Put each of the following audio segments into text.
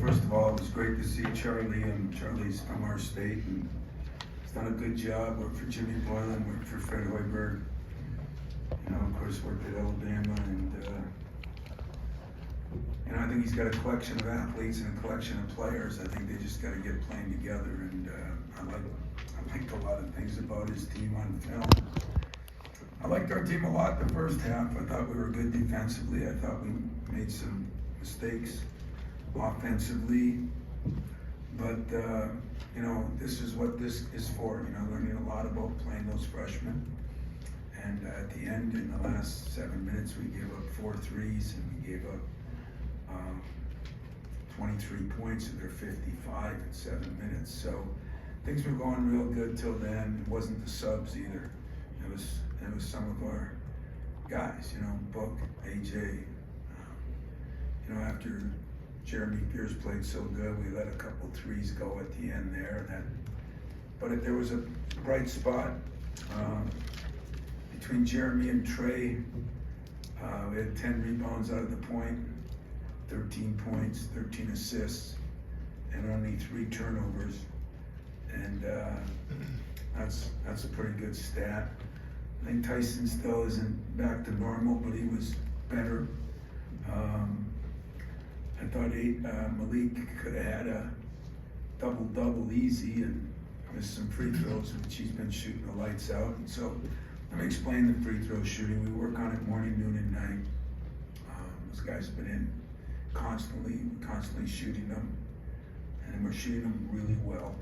first of all, it was great to see Charlie, and Charlie's from our state, and he's done a good job. Worked for Jimmy Boylan, worked for Tre Holloman. Of course, worked at Alabama, and I think he's got a collection of athletes and a collection of players. I think they just got to get playing together, and I liked a lot of things about his team on film. I liked our team a lot the first half. I thought we were good defensively. I thought we made some mistakes offensively, but this is what this is for. Learning a lot about playing those freshmen. And at the end, in the last 7 minutes, we gave up 4 threes, and we gave up 23 points of their 55 in 7 minutes. So things were going real good till then. It wasn't the subs either. It was some of our guys. Book, AJ. After Jeremy Pierce played so good, we let a couple threes go at the end there. But if there was a bright spot between Jeremy and Tre, we had 10 rebounds out of the point, 13 points, 13 assists, and only 3 turnovers. And that's a pretty good stat. I think Tyson still isn't back to normal, but he was better. I thought Malik could have had a double-double easy and missed some free throws, which he's been shooting the lights out. And so let me explain the free throw shooting. We work on it morning, noon, and night. Those guys have been in constantly shooting them, and we're shooting them really well.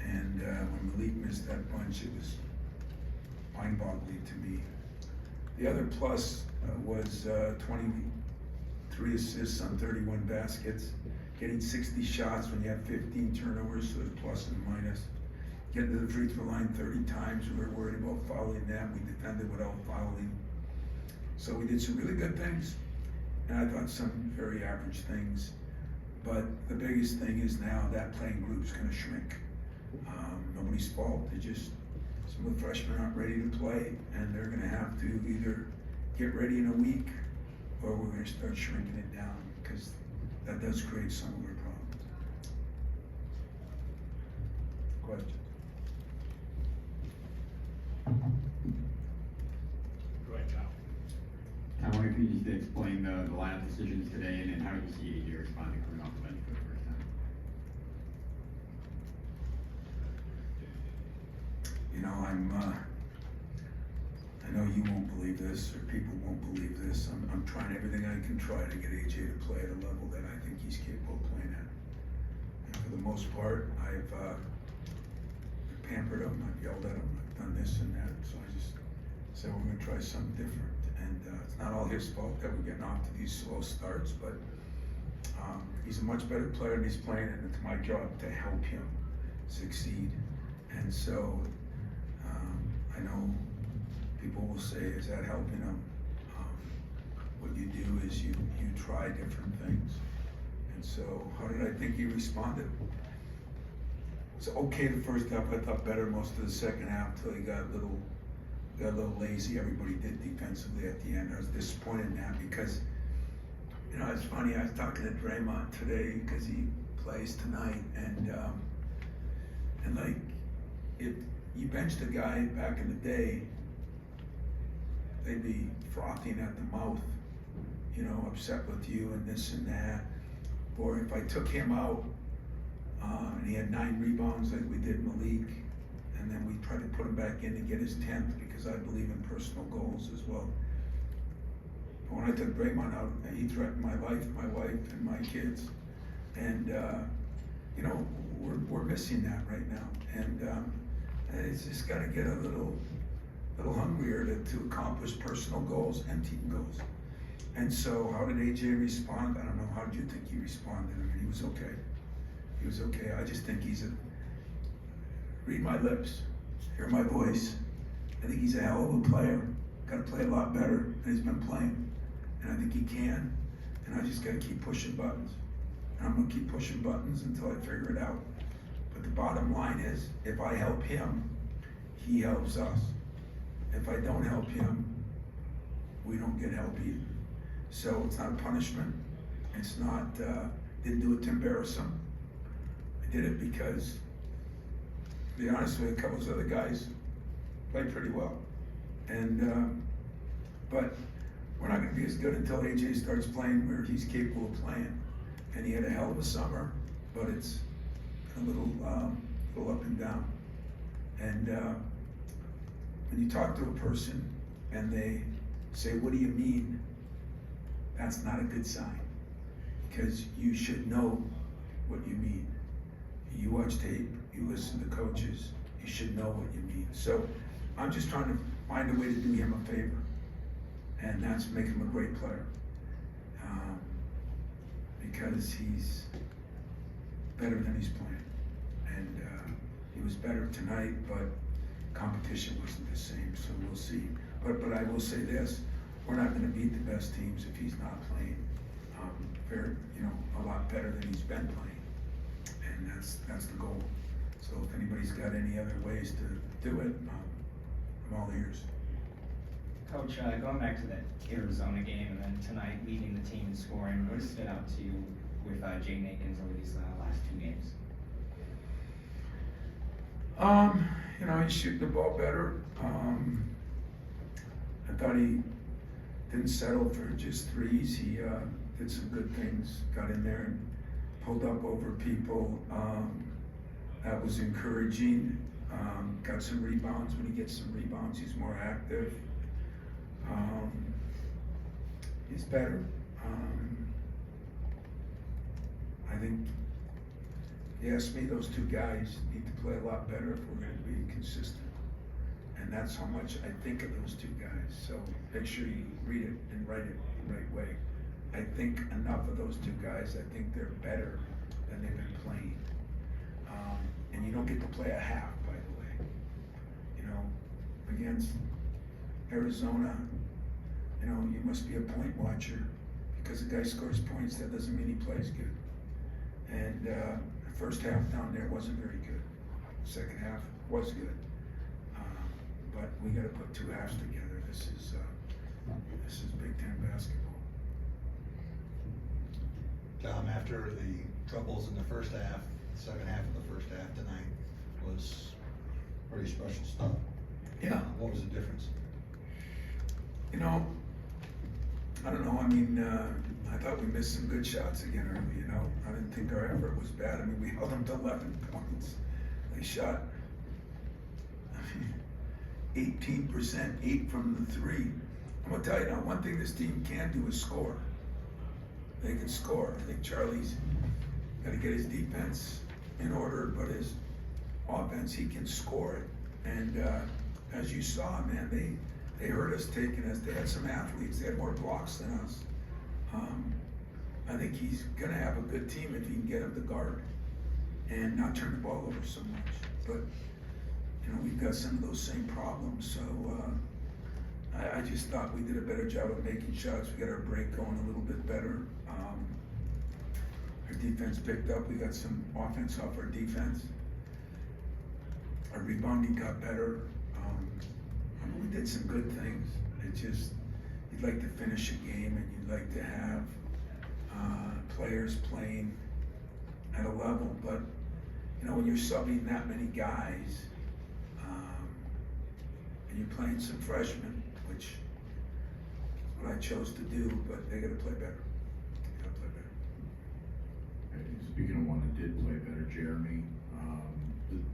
And when Malik missed that bunch, it was mind-boggling to me. The other plus was 23 assists on 31 baskets, getting 60 shots when you have 15 turnovers, so it's plus and minus. Getting to the free throw line 30 times, we were worried about fouling them. We defended without fouling. So we did some really good things, and I thought some very average things. But the biggest thing is now that playing group's going to shrink. Nobody's fault. Some of the freshmen aren't ready to play, and they're going to have to either get ready in a week, or we're going to start shrinking it down, because that does create some of our problems. Questions? Go ahead, Kyle. I wonder if you could just explain the lineup decisions today, and how do you see AJ responding coming off the bench for the first time? I know you won't believe this, or people won't believe this. I'm trying everything I can try to get AJ to play at a level that I think he's capable of playing at. And for the most part, I've pampered him, I've yelled at him, I've done this and that. So I just said we're going to try something different. And it's not all his fault that we're getting off to these slow starts, but he's a much better player than he's playing, and it's my job to help him succeed. And so I know people will say, is that helping him? What you do is you try different things. And so how did I think he responded? It was okay the first half. I thought better most of the second half till he got a little lazy. Everybody did defensively at the end. I was disappointed in that because, it's funny. I was talking to Draymond today because he plays tonight, and like, if you benched a guy back in the day, they'd be frothing at the mouth, upset with you and this and that. Or if I took him out and he had 9 rebounds like we did Malik, and then we tried to put him back in to get his 10th, because I believe in personal goals as well. But when I took Draymond out, he threatened my life, my wife, and my kids. And, we're missing that right now. And it's just got to get a little hungrier to accomplish personal goals and team goals. And so how did AJ respond? I don't know. How did you think he responded? I mean, he was okay. He was okay. I just think read my lips, hear my voice. I think he's a hell of a player. Got to play a lot better than he's been playing. And I think he can. And I just got to keep pushing buttons. And I'm going to keep pushing buttons until I figure it out. But the bottom line is, if I help him, he helps us. If I don't help him, we don't get help either. So it's not a punishment. It's not Didn't do it to embarrass him. I did it because, to be honest with you, a couple of those other guys played pretty well. And, but we're not gonna be as good until AJ starts playing where he's capable of playing. And he had a hell of a summer, but it's a little up and down. And when you talk to a person and they say, "What do you mean?" That's not a good sign, because you should know what you mean. You watch tape, you listen to coaches, you should know what you mean. So I'm just trying to find a way to do him a favor, and that's make him a great player, because he's better than he's playing. And he was better tonight, but competition wasn't the same, so we'll see. But I will say this, we're not gonna beat the best teams if he's not playing very, a lot better than he's been playing. And that's the goal. So if anybody's got any other ways to do it, I'm all ears. Coach, going back to that Arizona game and then tonight leading the team in scoring, what stood out to you with Jay Nakins over these last two games? He's shooting the ball better. I thought he didn't settle for just threes. He did some good things, got in there and pulled up over people. That was encouraging. Got some rebounds. When he gets some rebounds, he's more active. He's better. I think, you asked me, those two guys need to play a lot better if we're going to be consistent. And that's how much I think of those two guys. So make sure you read it and write it the right way. I think enough of those two guys. I think they're better than they've been playing. And you don't get to play a half, by the way. Against Arizona, you must be a point watcher, because the guy scores points, that doesn't mean he plays good. And the first half down there wasn't very good. Second half was good. But we got to put two halves together. This is Big Ten basketball. Tom, after the troubles in the first half, the second half of the first half tonight was pretty special stuff. Yeah. What was the difference? I don't know. I mean, I thought we missed some good shots again early. I didn't think our effort was bad. I mean, we held them to 11 points. They shot 18%, 8 from the 3. I'm gonna tell you now, one thing this team can do is score. They can score. I think Charlie's got to get his defense in order, but his offense, he can score it. And as you saw, man, they hurt us taking us. They had some athletes. They had more blocks than us. I think he's gonna have a good team if he can get him to guard and not turn the ball over so much. But we've got some of those same problems. So I just thought we did a better job of making shots. We got our break going a little bit better. Our defense picked up. We got some offense off our defense. Our rebounding got better. We did some good things. It's just, you'd like to finish a game and you'd like to have players playing at a level, but when you're subbing that many guys, and you're playing some freshmen, which is what I chose to do, but they gotta play better. They gotta play better. Speaking of one that did play better, Jeremy,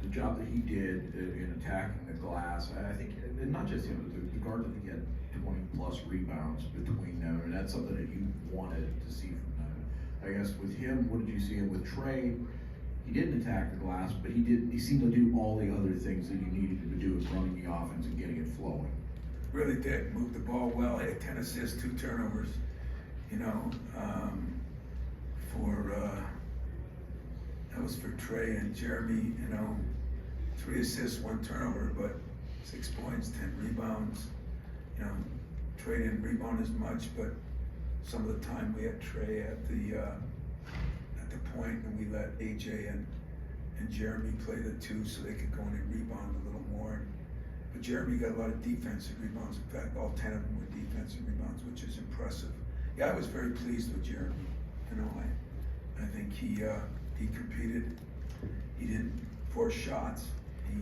the job that he did in attacking the glass, I think, and not just him, but the guard that he had 20+ rebounds between them, and that's something that you wanted to see from them. I guess with him, what did you see? And with Tre, he didn't attack the glass, but he seemed to do all the other things that you needed him to do with running the offense and getting it flowing. Really did. Moved the ball well, had 10 assists, 2 turnovers. That was for Tre and Jeremy, 3 assists, 1 turnover, but 6 points, 10 rebounds. Tre didn't rebound as much, but some of the time we had Tre at the point, and we let AJ and Jeremy play the 2 so they could go in and rebound a little more. But Jeremy got a lot of defensive rebounds. In fact, all 10 of them were defensive rebounds, which is impressive. Yeah, I was very pleased with Jeremy. I I think he competed. He didn't force shots. He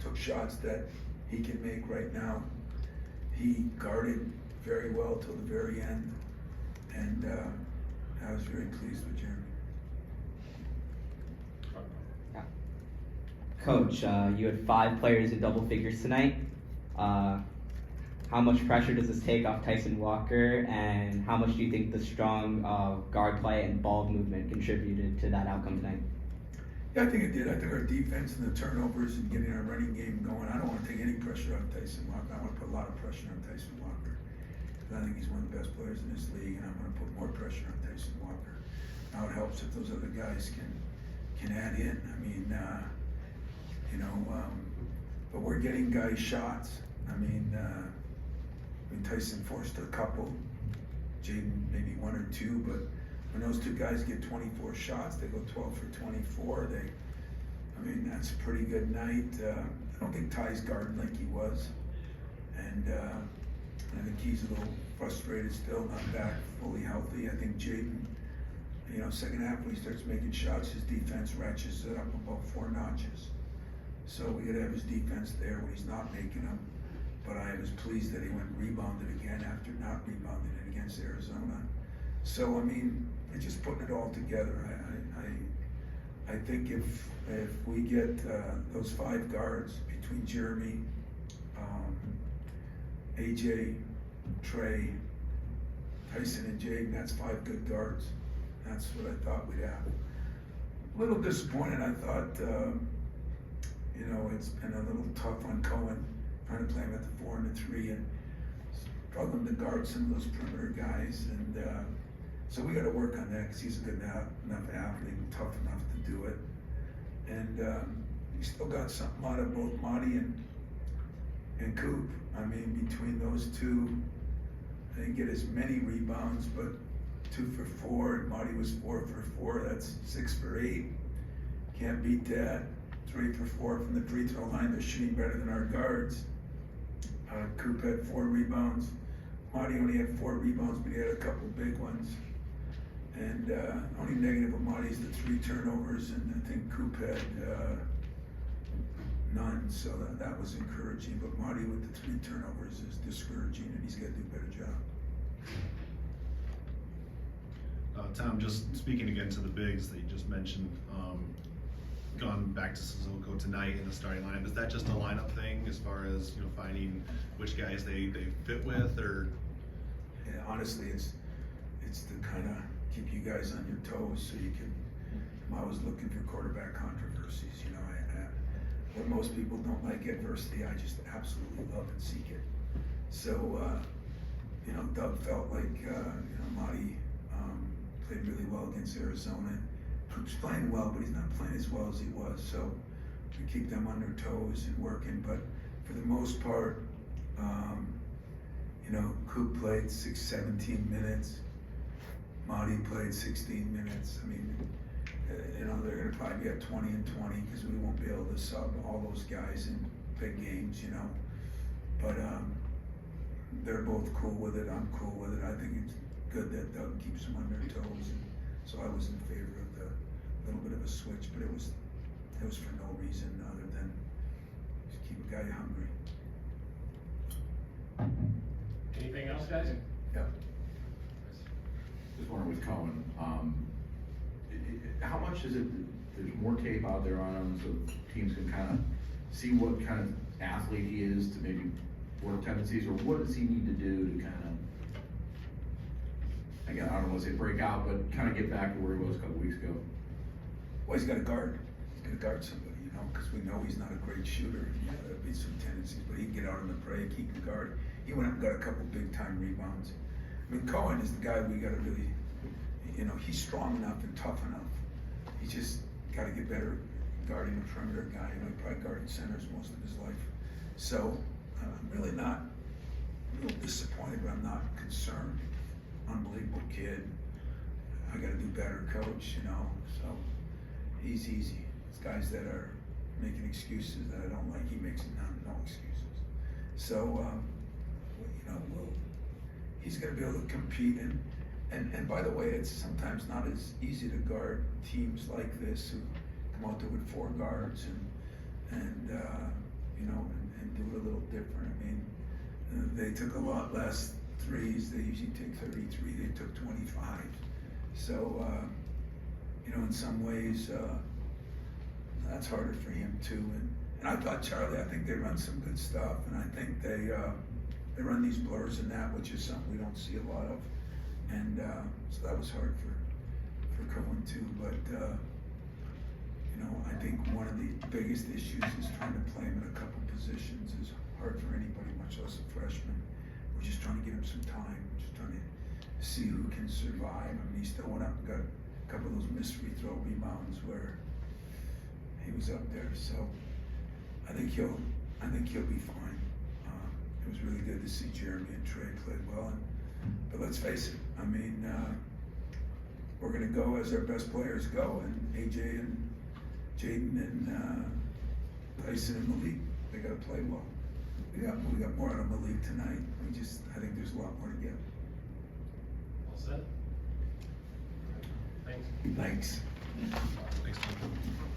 took shots that he can make right now. He guarded very well till the very end, and I was very pleased with Jeremy. Coach, you had 5 players in double figures tonight. How much pressure does this take off Tyson Walker, and how much do you think the strong guard play and ball movement contributed to that outcome tonight? Yeah, I think it did. I think our defense and the turnovers and getting our running game going, I don't want to take any pressure off Tyson Walker. I want to put a lot of pressure on Tyson Walker. I think he's one of the best players in this league, and I'm going to put more pressure on Tyson Walker. Now it helps if those other guys can add in. I mean, but we're getting guys shots. I mean, Tyson forced a couple, Jaden maybe 1 or 2, but when those 2 guys get 24 shots, they go 12 for 24. That's a pretty good night. I don't think Ty's guarding like he was, and I think he's a little frustrated still, not back fully healthy. I think Jaden, second half when he starts making shots, his defense ratchets it up about 4 notches. So we got to have his defense there when he's not making them. But I was pleased that he went and rebounded again after not rebounding it against Arizona. So it's just putting it all together. I think if we get those 5 guards between Jeremy, AJ, Tre, Tyson, and Jaden, that's 5 good guards. That's what I thought we'd have. A little disappointed. I thought, it's been a little tough on Cohen, trying to play him at the 4 and the 3, and struggling to guard some of those perimeter guys. And so we got to work on that because he's a good enough athlete and tough enough to do it. And we still got something out of both Marty and Coop. Between those 2, they didn't get as many rebounds, but 2 for 4, and Marty was 4 for 4. That's 6 for 8. Can't beat that. 3 for 4 from the free throw line. They're shooting better than our guards. Coop had 4 rebounds. Marty only had 4 rebounds, but he had a couple big ones. And only negative of Marty is the 3 turnovers, and I think Coop had none, so that was encouraging. But Marty with the 3 turnovers is discouraging, and he's got to do a better job. Tom, just speaking again to the bigs that you just mentioned, gone back to Suzuko tonight in the starting lineup, is that just a lineup thing as far as finding which guys they fit with, or? Yeah, honestly, it's to kind of keep you guys on your toes so you can. I'm always looking for quarterback controversies. What most people don't like adversity, I just absolutely love and seek it. So, Doug felt like Marty played really well against Arizona. Coop's playing well, but he's not playing as well as he was. So we keep them on their toes and working. But for the most part, Coop played 17 minutes. Marty played 16 minutes. They're going to probably be at 20 and 20 because we won't be able to sub all those guys in big games, But they're both cool with it. I'm cool with it. I think it's good that Doug keeps them on their toes. And so I was in favor of the little bit of a switch, but it was for no reason other than just keep a guy hungry. Anything else, guys? Yeah. Just wondering with Cohen, how much is it, there's more tape out there on him so teams can kind of see what kind of athlete he is to maybe work tendencies, or what does he need to do to kind of, again, I don't want to say break out, but kind of get back to where he was a couple weeks ago? Well, he's got to guard. He's got to guard somebody, because we know he's not a great shooter. There'll be some tendencies, but he can get out in the break, he can guard. He went up and got a couple big time rebounds. Cohen is the guy we got to really, he's strong enough and tough enough. He's just got to get better guarding a perimeter guy. He probably guarded centers most of his life. So I'm really not real disappointed, but I'm not concerned. Unbelievable kid. I got to do better, coach. So he's easy. It's guys that are making excuses that I don't like. He makes no excuses. So he's going to be able to compete, and And by the way, it's sometimes not as easy to guard teams like this who come out there with 4 guards and you know, and do it a little different. I mean, they took a lot less threes. They usually take 33. They took 25. So, you know, in some ways, that's harder for him too. And I thought Charlie, I think they run some good stuff, and I think they run these blurs and that, which is something we don't see a lot of. And so that was hard for Cohen too. But you know, I think one of the biggest issues is trying to play him in a couple positions is hard for anybody, much less a freshman. We're just trying to give him some time. We're just trying to see who can survive. I mean, he still went up and got a couple of those missed free throw rebounds where he was up there. So I think he'll be fine. It was really good to see Jeremy and Tre played well. But let's face it, I mean, we're going to go as our best players go, and AJ and Jaden and Tyson and Malik, they got to play well. We got more out of Malik tonight. I think there's a lot more to get. All set? Thanks. Thanks. Thanks, Tom.